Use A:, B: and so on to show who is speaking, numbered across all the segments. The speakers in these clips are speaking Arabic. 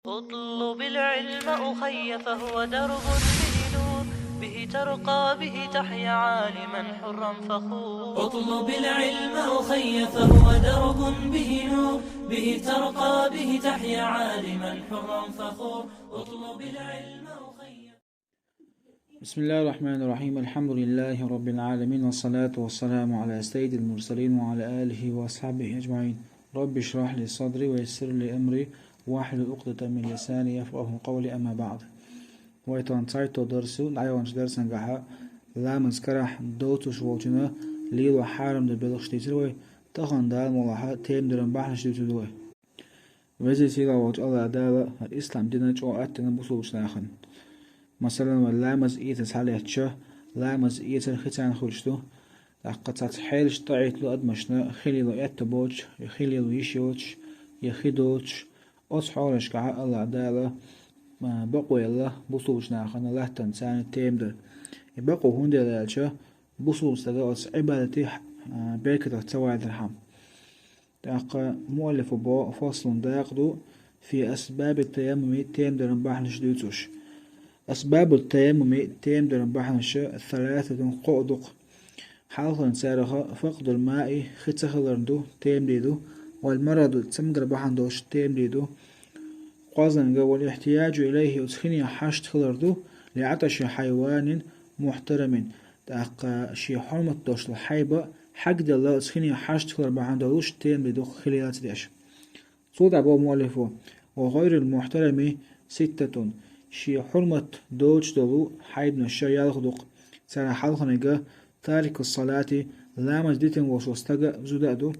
A: اطلب العلم أخي فهو درب به نور، به ترقى به تحيا عالما حرا فخور. اطلب العلم أخي فهو درب به نور، به ترقى به تحيا عالما حرا فخور. اطلب العلم أخي.
B: بسم الله الرحمن الرحيم. الحمد لله رب العالمين، والصلاة والسلام على سيد المرسلين وعلى آله وأصحابه أجمعين. رب اشرح لي صدري ويسر لي أمري واحلل عقدة من لساني يفقهوا قولي. أما بعد، ويتوان تايتو درسو دعيوانش درسن قحا لا مذكرح دوتوش ووجنا ليلو حارم دو بلغشتيتروي تخن دال مولاحا تيم درن بحنشتيتروي وزي سيلا ووج الله دالا الإسلام دينج أو أتنا بصوبش ناخن. مثلا واللامز إيتس عليهتش لامز إيتس الختان خلشتو لقد حيلش طعيت له أدمشنا خلي له يتبوج يخلي له يشيوش يخيدوش أصحارش كعا الله دالا بقوي الله بصوبش ناخن الله تنسان تيمدر يبقوا هون دلالش بصوبش تقاوس عبادتي بركة تسوعد الحم. تاق مؤلف بو فصل داقدو في أسباب التيمم تيمدر بحنش دوتوش. أسباب التيمم تيمدر بحنش ثلاثة قعدق حالة سارخة فقد الماء ختخلرندو تيمديدو والمرض تسمقر بحندوش تيمديدو قازنغ والاحتياج إليه أتخني حاشت خلردو لعطش حيوان محترم. تاق شي حرمة دوش الحيبة حق الله أتخني حاشت خلر بحندوش تيمديدو خليلات ديش. صود عبو مؤلفو وغير المحترم ستة شي حرمة دوش دلو حيبنا الشيال خدوق سنة حلقنقا تارك الصلاة لا مجدتن وشوستقا زدادو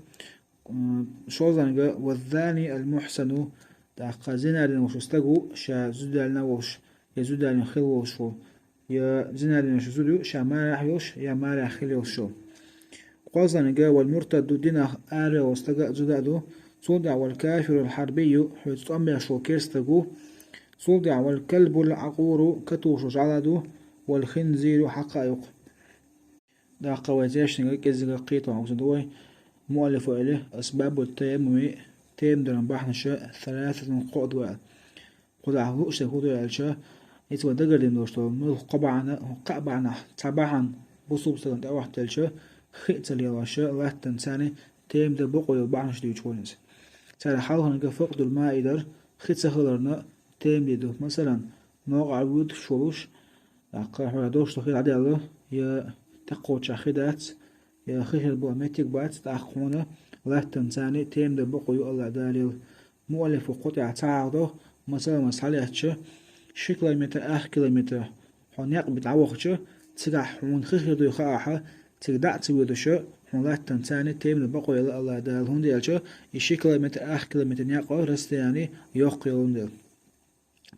B: شوزنقا والثاني المحسن تاقا زنالين وشوستقو شا زدالنا وش يا زدالين خل وشو يا زنالين وشوزدو شا مارح يوش يا مارح خل وشو قوزنقا والمرتد دينا آل وستقا زدادو صودع والكافر الحربي حيث أمي شو كيرستقو صودع والكلب العقور كتوشو جعلدو والخنزير حقائق. دا قوازيش نقل قيطة وزدوي مؤلف إليه أسباب التيمم تيمدر بحنش ثلاثة قعد وعد قد عهوش هودو يالشا يتوى دقر دينوشتو ملو قبعنا تبعا بصوب سلام تأوح تلشا خيط اليواشا الله تنساني تيمدر بقو يبعنش ديوشونيس تالي حالها نقل فقد الماء در خيط سخلرنا تيمدر مثلا موقع الود شولوش لقا حولا دوشتو خيط عدي الله يا تقوش خدات يا خير بو ميتك بات تأخونا لا تنساني تيم ده بقو الله داليل مؤلف قطع تعارضه مثلا مسحلياتش شي كيلومتر كيلومتر حون يقبت عوخش تسرح حون خير دو يخاحة تردع تبودش حون لا تنساني تيم ده بقو الله دال هون ديالش يشي كيلومتر كيلومتر يقو رستياني يوقيون ديل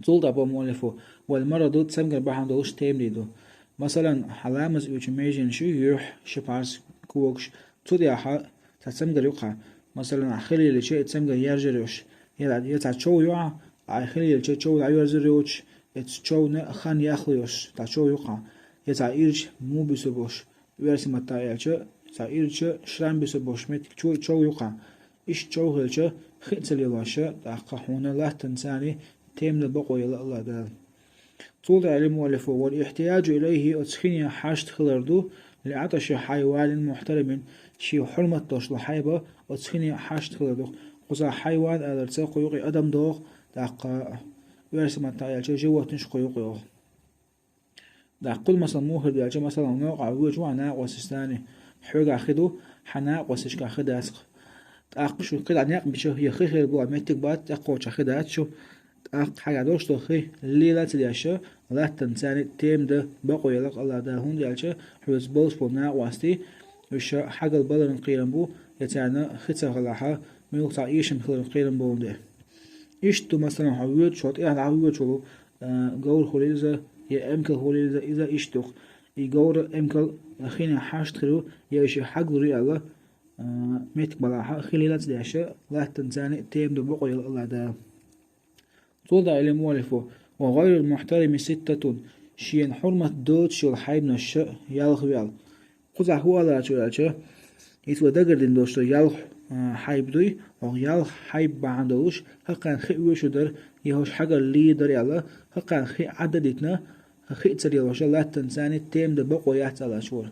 B: طول دابو مؤلفه والمرض تسمقر بحان دولش تيم ديدو مثلا حلامز يوجميجن شو يروح شبارس كوكش توديها تسمقر يقع مثلا خلي لشيء تسمقر يرجريوش يتعشو يقع خلي لشيء تشو يرجريوش يتشو خان ياخليوش تشو يقع يتعيرش مو بيسبوش ويرسي متايلش تعيرش شرام بيسبوش مت تشو يقع إيش تشو هلش خيتل يلاشة تحقحونا لا تنساني تيم لبقو يلا الله دال. طول علم مؤلفه والاحتياج إليه أتخيني حاشت خلردو لعطش حيوان محترم شي حرمة توش لحيبة أتخيني حاشت خلردو قصا حيوان أدرسا قيوقي أدم دوغ داقا ويرسم التعيال جوة تنش قيوقي دا قل مثلا موهر ديالجا مثلا نوقع ويجوع ناقوس استاني حوغا خدو حناق وسشكا خداسق تاقشو كده ناق بشو يخيخير بوا ميتك بات تاقوش خداتشو حاجة دوش تخي ليلة تلياشا لا تنساني تيم ده بقو يلق الله ده هون ديالشا حوز بولس بولنا واستي وش حاجة البلر نقيرن بو يتعنا خيطة غلاحا ميوق تعيشن خلر نقيرن بو ده إشتو مثلا حويت شوط إيه حويت شلو جور خليزة يا أمكل خليزة إذا إشتوق يجور أمكل خينا حاشت خلو يا إشي حق ذري الله ميتك بلاحا خليلة تلياشا لا تنساني تيم ده بقو يلق الله ده. توضع إلى مؤلفه وغير المحترم ستة شين حرمة دوت شو الحيبنا الشاء يالخ بيال قزع هو لا شو يتوى دقر دين دوشتو يالخ حيب دوي وغيال حيب بعدوش هقان خي وشو در يهوش حاجة اللي در يلا هقان خي عددتنا خي تسري وش لا تنساني تيم دبقوا يحصل شور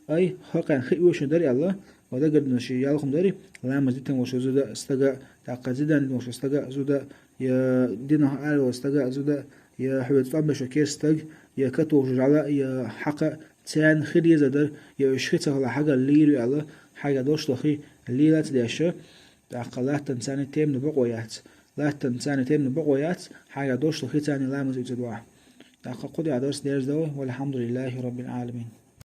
B: أي هقان خي وشو در يلا وده قد نشي يالكم دري لا مزيتن وشو زودا استجا تقزيدن وشو استجا زودا يا دينه قال واستجا زودا يا حبيت طعم شو كيستج يا كتو وشو على يا حق تان خلي زدر يا شخيته على حاجة اللي على حاجة دوش لخي اللي لا تداشة تعقلات تنساني تيم نبقويات لا تنساني تيم نبقويات حاجة دوش لخي تاني لا مزيد واحد تعقل قدي على درس ديرز دوي والحمد لله رب العالمين.